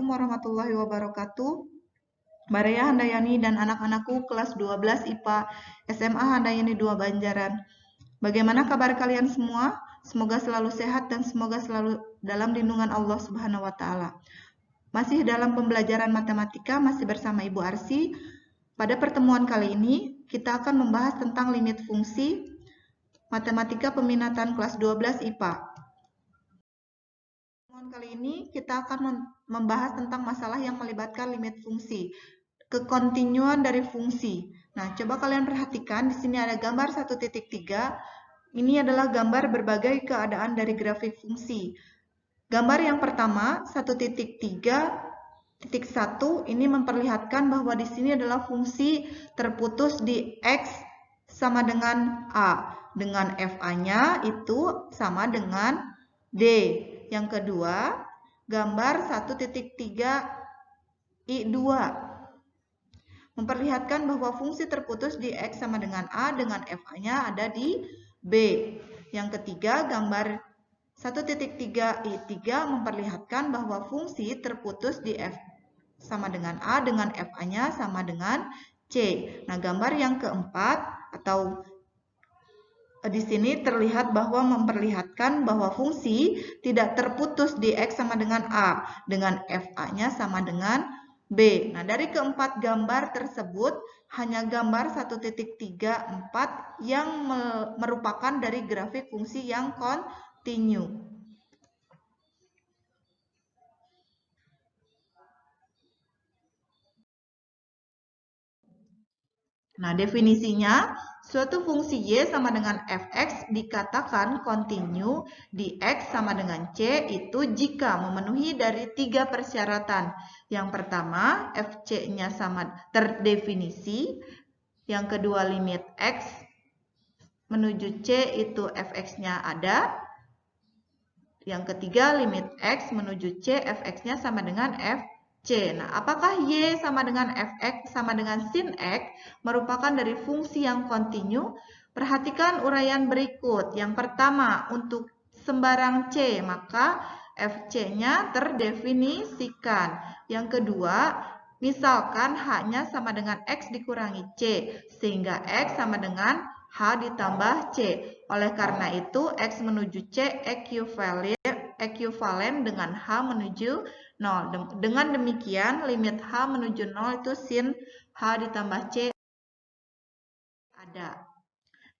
warahmatullahi wabarakatuh. Maria Handayani dan anak-anakku kelas 12 IPA SMA Handayani 2 Banjaran. Bagaimana kabar kalian semua? Semoga selalu sehat dan semoga selalu dalam lindungan Allah Subhanahu wa taala. Masih dalam pembelajaran matematika, masih bersama Ibu Arsy. Pada pertemuan kali ini, kita akan membahas tentang limit fungsi matematika peminatan kelas 12 IPA. Kali ini kita akan membahas tentang masalah yang melibatkan limit fungsi, kekontinuan dari fungsi. Nah, coba kalian perhatikan di sini ada gambar 1.3. Ini adalah gambar berbagai keadaan dari grafik fungsi. Gambar yang pertama 1.3.1 ini memperlihatkan bahwa di sini adalah fungsi terputus di X sama dengan A, dengan FA-nya itu sama dengan D. Yang kedua, gambar 1.3I2 memperlihatkan bahwa fungsi terputus di X sama dengan A dengan FA-nya ada di B. Yang ketiga, gambar 1.3I3 memperlihatkan bahwa fungsi terputus di F sama dengan A dengan FA-nya sama dengan C. Nah, gambar yang keempat atau di sini terlihat bahwa memperlihatkan bahwa fungsi tidak terputus di X sama dengan A, dengan FA-nya sama dengan B. Nah, dari keempat gambar tersebut, hanya gambar 1.34 yang merupakan dari grafik fungsi yang kontinu. Nah, definisinya, suatu fungsi Y sama dengan Fx dikatakan kontinu di X sama dengan C itu jika memenuhi dari 3 persyaratan. Yang pertama, Fc-nya sama terdefinisi. Yang kedua, limit X menuju C itu Fx-nya ada. Yang ketiga, limit X menuju C, Fx-nya sama dengan F C. Nah, apakah Y sama dengan Fx sama dengan sin X merupakan dari fungsi yang kontinu? Perhatikan uraian berikut. Yang pertama, untuk sembarang C, maka Fc-nya terdefinisikan. Yang kedua, misalkan H-nya sama dengan X dikurangi C, sehingga X sama dengan H ditambah C. Oleh karena itu, X menuju C ekuivalen dengan H menuju 0. Dengan demikian, limit H menuju 0 itu sin H ditambah C ada.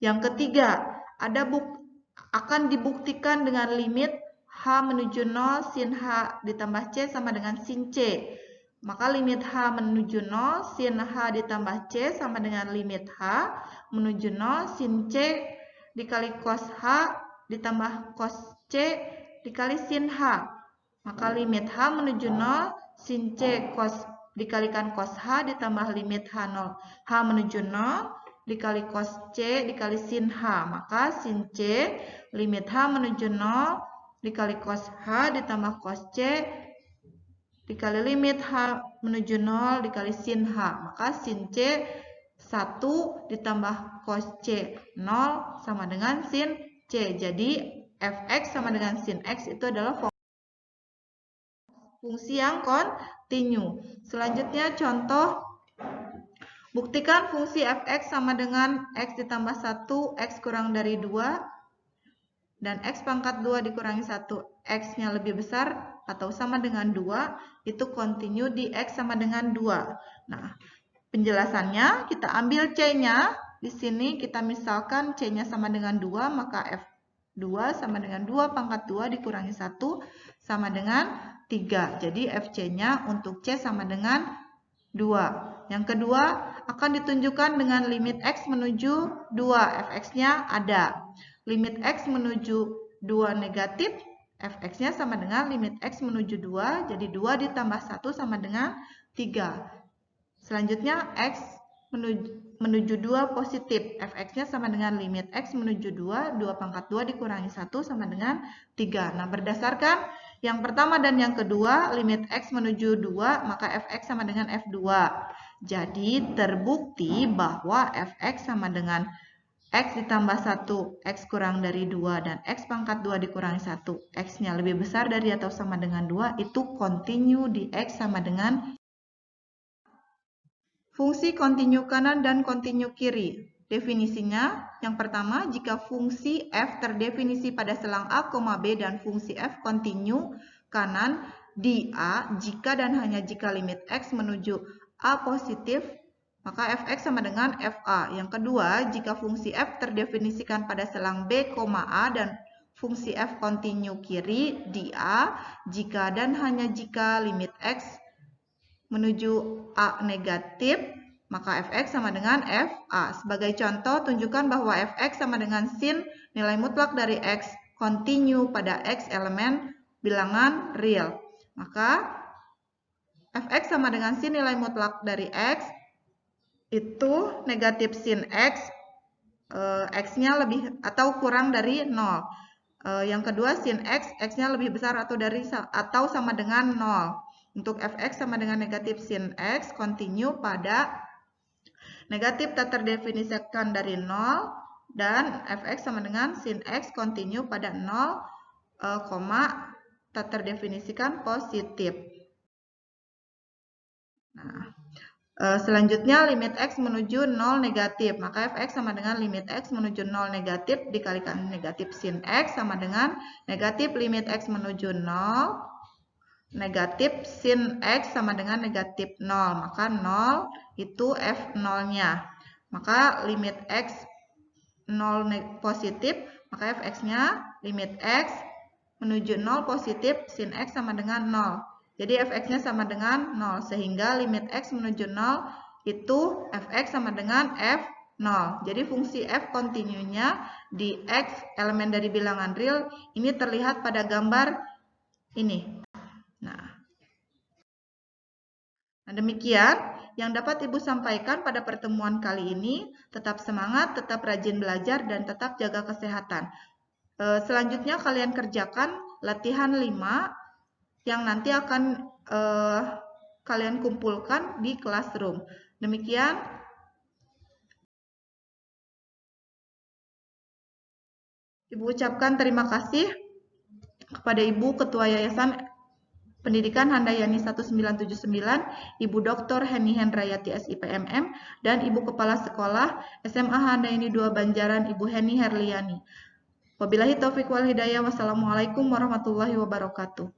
Yang ketiga, akan dibuktikan dengan limit H menuju 0 sin H ditambah C sama dengan sin C. Maka limit H menuju 0 sin H ditambah C sama dengan limit H menuju 0 sin C dikali cos H ditambah cos C dikali sin H. Maka limit H menuju 0 sin C cos dikalikan cos H ditambah limit H menuju 0 dikali cos C dikali sin H. Maka sin C limit H menuju 0 dikali cos H ditambah cos C dikali limit H menuju 0 dikali sin H. Maka sin C 1 ditambah cos C 0 sama dengan sin C. Jadi Fx sama dengan sin X itu adalah fungsi yang kontinu. Selanjutnya contoh, buktikan fungsi Fx sama dengan X ditambah 1, X kurang dari 2, dan X pangkat 2 dikurangi 1, X-nya lebih besar atau sama dengan 2, itu kontinu di X sama dengan 2. Nah, penjelasannya kita ambil C-nya. Di sini kita misalkan C-nya sama dengan 2, maka F2 sama dengan 2 pangkat 2 dikurangi 1 sama dengan 3. Jadi Fc-nya untuk C sama dengan 2. Yang kedua, akan ditunjukkan dengan limit X menuju 2. Fx-nya ada. Limit X menuju 2 negatif, Fx-nya sama dengan limit X menuju 2. Jadi 2 ditambah 1 sama dengan 3. Selanjutnya X menuju 2 positif. Fx-nya sama dengan limit X menuju 2. 2 pangkat 2 dikurangi 1 sama dengan 3. Nah, berdasarkan yang pertama dan yang kedua, limit X menuju 2, maka Fx sama dengan F2. Jadi, terbukti bahwa Fx sama dengan X ditambah 1, X kurang dari 2, dan X pangkat 2 dikurangi 1, X-nya lebih besar dari atau sama dengan 2, itu continue di X sama dengan fungsi continue kanan dan continue kiri. Definisinya, yang pertama, jika fungsi f terdefinisi pada selang a, b dan fungsi f continue kanan di A, jika dan hanya jika limit X menuju A positif, maka fx sama dengan fa. Yang kedua, jika fungsi f terdefinisikan pada selang b, a dan fungsi f continue kiri di A, jika dan hanya jika limit X menuju A negatif, maka fx sama dengan fa. Sebagai contoh, tunjukkan bahwa fx sama dengan sin nilai mutlak dari X continue pada X elemen bilangan real. Maka fx sama dengan sin nilai mutlak dari X itu negatif sin X, X-nya lebih atau kurang dari 0. Yang kedua, sin X, X-nya lebih besar atau sama dengan 0. Untuk fx sama dengan negatif sin X, continue pada negatif tak terdefinisikan dari 0, dan fx sama dengan sin X, continue pada 0, tak terdefinisikan positif. Nah, selanjutnya limit X menuju 0 negatif, maka fx sama dengan limit X menuju 0 negatif dikalikan negatif sin X sama dengan negatif limit X menuju 0 negatif sin X sama dengan negatif 0, maka 0 itu f0-nya. Maka limit X 0 positif, maka fx-nya limit X menuju 0 positif sin X sama dengan 0. Jadi fx-nya sama dengan 0, sehingga limit X menuju 0 itu fx sama dengan f0. Jadi fungsi f continue-nya di X elemen dari bilangan real ini terlihat pada gambar ini. Nah, demikian yang dapat Ibu sampaikan pada pertemuan kali ini. Tetap semangat, tetap rajin belajar, dan tetap jaga kesehatan. Selanjutnya kalian kerjakan latihan 5 yang nanti akan kalian kumpulkan di classroom. Demikian. Ibu ucapkan terima kasih kepada Ibu Ketua Yayasan Pendidikan Handayani 1979, Ibu Dr. Heni Hendrayati SIPMM, dan Ibu Kepala Sekolah SMA Handayani 2 Banjaran, Ibu Heni Herliani. Wabillahi taufiq wal hidayah. Wassalamualaikum warahmatullahi wabarakatuh.